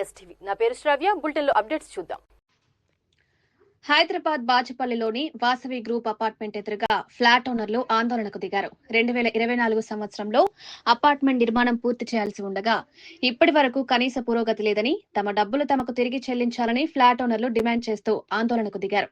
STV. నా పేరు శ్రావ్య. బులెటిన్లో అప్డేట్స్ చూద్దాం. హైదరాబాద్ బాచుపల్లిలోని వాసవి గ్రూప్ అపార్ట్మెంట్ ఎదురుగా ఫ్లాట్ ఓనర్లు ఆందోళనకు దిగారు. 2024 సంవత్సరంలో అపార్ట్మెంట్ నిర్మాణం పూర్తి చేయాల్సి ఉండగా ఇప్పటి వరకు కనీస పురోగతి లేదని, తమ డబ్బులు తమకు తిరిగి చెల్లించాలని ఫ్లాట్ ఓనర్లు డిమాండ్ చేస్తూ ఆందోళనకు దిగారు.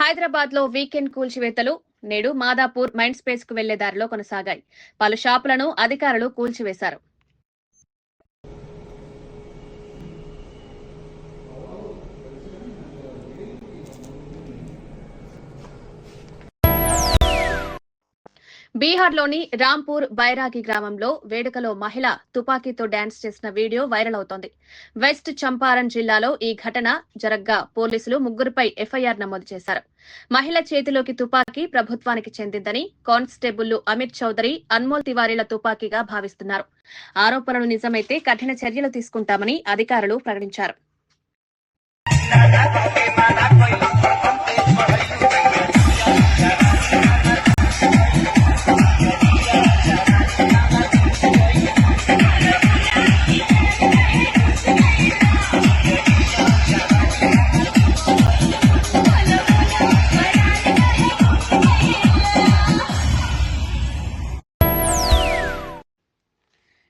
హైదరాబాద్ లో వీకెండ్ కూల్చివేతలు నేడు మాదాపూర్ మైండ్ స్పేస్ కు వెళ్లే దారిలో కొనసాగాయి. పలు షాపులను అధికారులు కూల్చివేశారు. బీహార్లోని రాంపూర్ బైరాగి గ్రామంలో వేడుకలో మహిళ తుపాకీతో డాన్స్ చేసిన వీడియో వైరల్ అవుతోంది. వెస్ట్ చంపారణ్ జిల్లాలో ఈ ఘటన జరగ్గా పోలీసులు ముగ్గురుపై ఎఫ్ఐఆర్ నమోదు చేశారు. మహిళ చేతిలోకి తుపాకీ ప్రభుత్వానికి చెందిందని కానిస్టేబుళ్లు అమిత్ చౌదరి, అన్మోల్ తివారీల తుపాకీగా భావిస్తున్నారు. ఆరోపణలు నిజమైతే కఠిన చర్యలు తీసుకుంటామని అధికారులు ప్రకటించారు.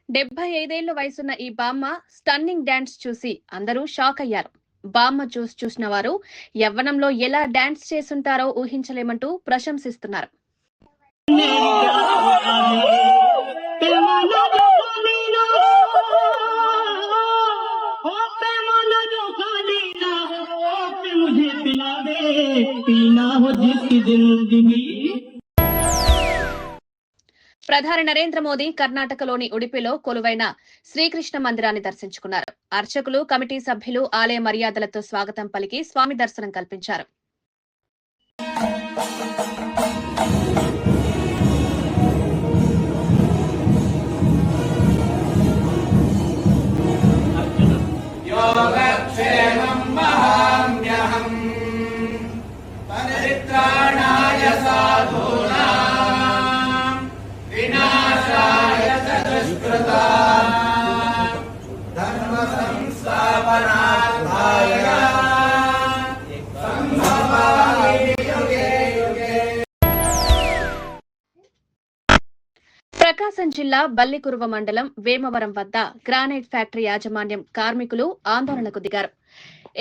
డెబ్బై 75 వయసున్న ఈ బామ్మ స్టన్నింగ్ డాన్స్ చూసి అందరూ షాక్ అయ్యారు. బామ్మ చూసిన వారు యవ్వనంలో ఎలా డాన్స్ చేసుంటారో ఊహించలేమంటూ ప్రశంసిస్తున్నారు. ప్రధాని నరేంద్ర మోదీ కర్ణాటకలోని ఉడిపిలో కొలువైన శ్రీకృష్ణ మందిరాన్ని దర్శించుకున్నారు. అర్చకులు, కమిటీ సభ్యులు ఆలయ మర్యాదలతో స్వాగతం పలికి స్వామి దర్శనం కల్పించారు. ప్రకాశం జిల్లా బల్లికురువ మండలం వేమవరం వద్ద గ్రానైట్ ఫ్యాక్టరీ యాజమాన్యం కార్మికులు ఆందోళనకు దిగారు.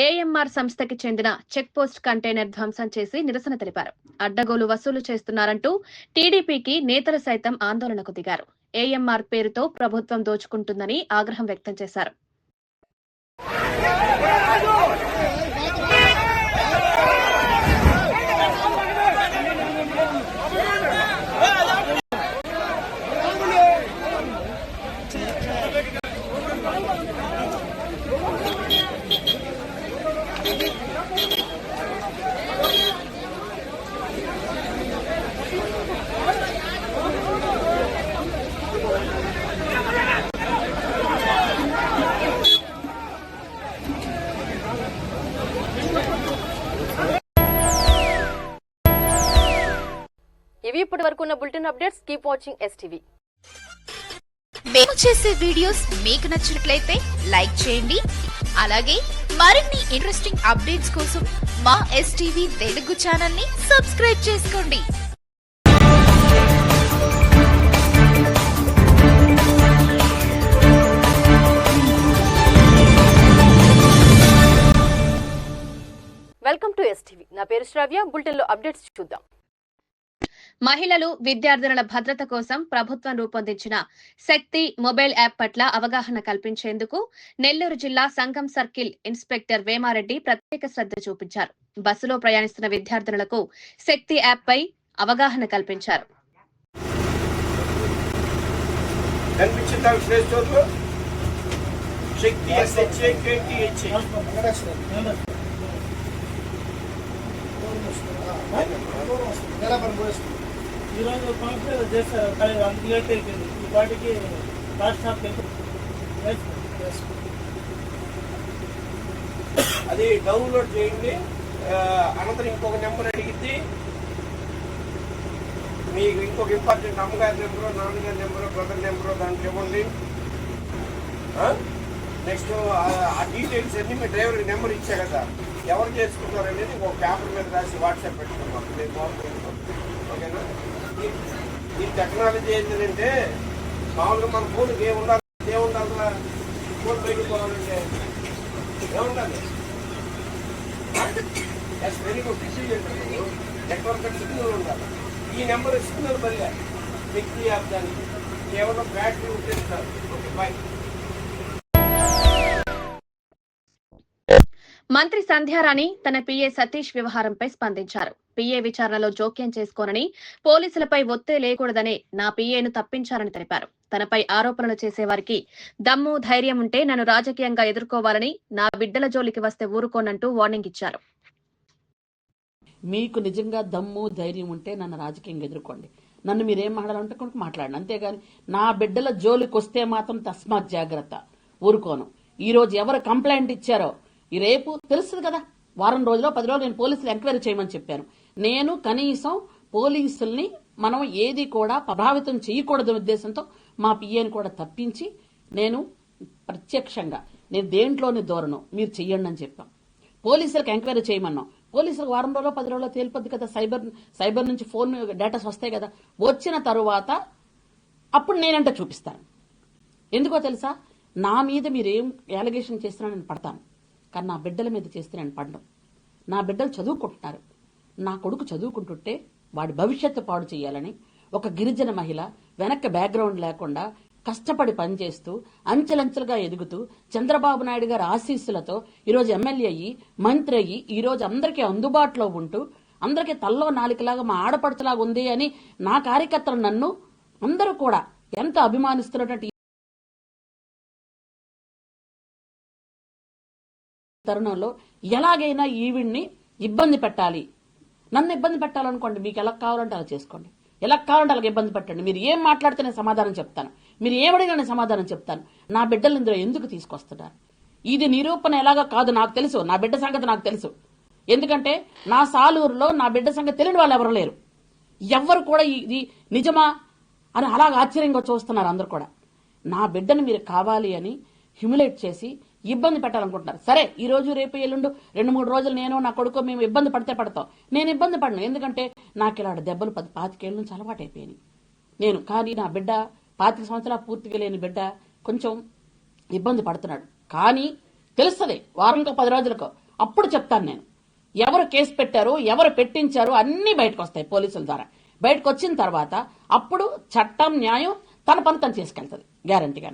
ఏఎంఆర్ సంస్థకి చెందిన చెక్పోస్ట్ కంటైనర్ ధ్వంసం చేసి నిరసన తెలిపారు. అడ్డగోలు వసూలు చేస్తున్నారంటూ టీడీపీకి నేతలు సైతం ఆందోళనకు దిగారు. ఏఎంఆర్ పేరుతో ప్రభుత్వం దోచుకుంటుందని ఆగ్రహం వ్యక్తం చేశారు. ఇవి ఇప్పటి వరకు ఉన్న bulletin updates. Keep watching STV. మేము చేసే వీడియోస్ మీకు నచ్చినట్లయితే లైక్ చేయండి. అలాగే మరిన్ని ఇంట్రెస్టింగ్ అప్డేట్స్ కోసం మా ఎస్టీవీ తెలుగు ఛానల్ ని సబ్స్క్రైబ్ చేసుకోండి. Welcome to STV. నా పేరు శ్రావ్య. బులెటిన్లో అప్డేట్స్ చూద్దాం. మహిళలు, విద్యార్థినుల భద్రత కోసం ప్రభుత్వం రూపొందించిన శక్తి మొబైల్ యాప్ పట్ల అవగాహన కల్పించేందుకు నెల్లూరు జిల్లా సంగం సర్కిల్ ఇన్స్పెక్టర్ వేమారెడ్డి ప్రత్యేక శ్రద్ధ చూపించారు. బస్సులో ప్రయాణిస్తున్న విద్యార్థినులకు శక్తి యాప్ పై అవగాహన కల్పించారు. ఎలా పని పోయిస్తుంది? ఈరోజు ఫంక్షన్ చేస్తారు కానీ అంత లేట్ అయిపోయింది ఈ పాటికి లాస్ట్ హాఫ్ అది డౌన్లోడ్ చేయండి. అనంతరం ఇంకొక నెంబర్ అడిగిద్ది. మీకు ఇంకొక ఇంపార్టెంట్ అమ్మగారి నెంబరు, నాన్నగారి నెంబరు, బ్రదర్ నెంబరు దానికి ఇవ్వండి. నెక్స్ట్ ఆ డీటెయిల్స్ అన్ని మీ డ్రైవర్కి నెంబర్ ఇచ్చా కదా, ఎవరు చేసుకుంటారు అనేది ఒక పేపర్ మీద రాసి వాట్సాప్ పెట్టుకున్నాం. నేను బాగుంటుంది. ఓకేనా? ఈ టెక్నాలజీ ఏంటంటే మామూలుగా మన ఫోన్కి ఏముండాలి ఫోన్ బయటకు పోవాలంటే ఏముండాలి? Very good decision. Network signal ఉండాలి. ఈ నెంబర్ సిగ్నల్ బల్లే వ్యక్తి యాప్ దానికి కేవలం బ్యాటరీ ఉపయోగిస్తారు. Okay, bye. మంత్రి సంధ్యారాణి తన పీఏ సతీష్ వ్యవహారంపై స్పందించారు. పీఏ విచారణలో జోక్యం చేసుకోనని, పోలీసులపై ఒత్తిడి లేకూడదనే నా పీఏను తప్పించారని తెలిపారు. తనపై ఆరోపణలు చేసేవారికి దమ్ము ధైర్యం ఉంటే నన్ను రాజకీయంగా ఎదుర్కోవాలని, నా బిడ్డల జోలికి వస్తే ఊరుకోనంటూ వార్నింగ్ ఇచ్చారు. మీకు నిజంగా దమ్ము ధైర్యం ఉంటే నన్ను రాజకీయంగా ఎదుర్కోండి. నన్ను మీరేం మాట్లాడాలంటే కొనుక్కు మాట్లాడండి. అంతేగాని నా బిడ్డల జోలికి వస్తే మాత్రం తస్మాత్ జాగ్రత్త, ఊరుకోను. ఈ రోజు ఎవరు కంప్లైంట్ ఇచ్చారో ఈ రేపు తెలుస్తుంది కదా, వారం రోజులో 10 రోజులు నేను పోలీసులు ఎంక్వైరీ చేయమని చెప్పాను. నేను కనీసం పోలీసుల్ని మనం ఏది కూడా ప్రభావితం చేయకూడదు ఉద్దేశంతో మా పిఏని కూడా తప్పించి నేను ప్రత్యక్షంగా నేను దేంట్లోని ధోరణం మీరు చెయ్యండి అని చెప్పాం. పోలీసులకు ఎంక్వైరీ చేయమన్నాం. పోలీసులకు వారం రోజుల్లో 10 రోజుల్లో తేలిపోద్ది కదా. సైబర్ నుంచి ఫోన్ డేటాస్ వస్తాయి కదా. వచ్చిన తరువాత అప్పుడు నేనంటే చూపిస్తాను. ఎందుకో తెలుసా, నా మీద మీరేం అలిగేషన్ చేసినా నేను పడతాను, కానీ నా బిడ్డల మీద చేస్తే నేను పడ్డం. నా బిడ్డలు చదువుకుంటున్నారు. నా కొడుకు చదువుకుంటుంటే వాడి భవిష్యత్తు పాడు చేయాలని ఒక గిరిజన మహిళ వెనక్కి బ్యాక్గ్రౌండ్ లేకుండా కష్టపడి పనిచేస్తూ అంచెలంచెలుగా ఎదుగుతూ చంద్రబాబు నాయుడు గారి ఆశీస్సులతో ఈరోజు ఎమ్మెల్యే అయ్యి మంత్రి అయ్యి ఈరోజు అందరికీ అందుబాటులో ఉంటూ అందరికీ తల్లో నాలికలాగా మా ఆడపడుచులాగా ఉంది అని నా కార్యకర్తలు నన్ను అందరూ కూడా ఎంత అభిమానిస్తున్నటువంటి తరుణంలో ఎలాగైనా ఈవిడ్ని ఇబ్బంది పెట్టాలి. నన్ను ఇబ్బంది పెట్టాలనుకోండి, మీకు ఎలా కావాలంటే అలా చేసుకోండి, ఎలా కావాలంటే అలాగే ఇబ్బంది పెట్టండి. మీరు ఏం మాట్లాడితే నేను సమాధానం చెప్తాను, మీరు ఏమడినా నేను సమాధానం చెప్తాను. నా బిడ్డలు ఇందులో ఎందుకు తీసుకొస్తున్నారు? ఇది నిరూపణ ఎలాగా కాదు నాకు తెలుసు. నా బిడ్డ సంగతి నాకు తెలుసు. ఎందుకంటే నా సాలూరులో నా బిడ్డ సంగతి తెలియని వాళ్ళు ఎవరు లేరు. ఎవరు కూడా ఇది నిజమా అని అలాగ ఆశ్చర్యంగా చూస్తున్నారు అందరు కూడా. నా బిడ్డను మీరు కావాలి అని హ్యూమిలేట్ చేసి ఇబ్బంది పెట్టాలనుకుంటున్నారు. సరే, ఈ రోజు రేపు ఎల్లుండు 2-3 రోజులు నేను నా కొడుకు మేము ఇబ్బంది పడితే పడతాం. నేను ఇబ్బంది పడను, ఎందుకంటే నాకు ఇలాంటి దెబ్బలు 10-25 ఏళ్ళ నుంచి అలవాటైపోయాయి నేను. కానీ నా బిడ్డ 25 సంవత్సరాలు పూర్తిగా లేని బిడ్డ కొంచెం ఇబ్బంది పడుతున్నాడు. కానీ తెలుస్తుంది వారంకో 10 రోజులకో, అప్పుడు చెప్తాను నేను. ఎవరు కేసు పెట్టారు, ఎవరు పెట్టించారు అన్నీ బయటకు వస్తాయి పోలీసుల ద్వారా. బయటకు వచ్చిన తర్వాత అప్పుడు చట్టం న్యాయం తన పని తను చేసుకెళ్తుంది గ్యారంటీగా.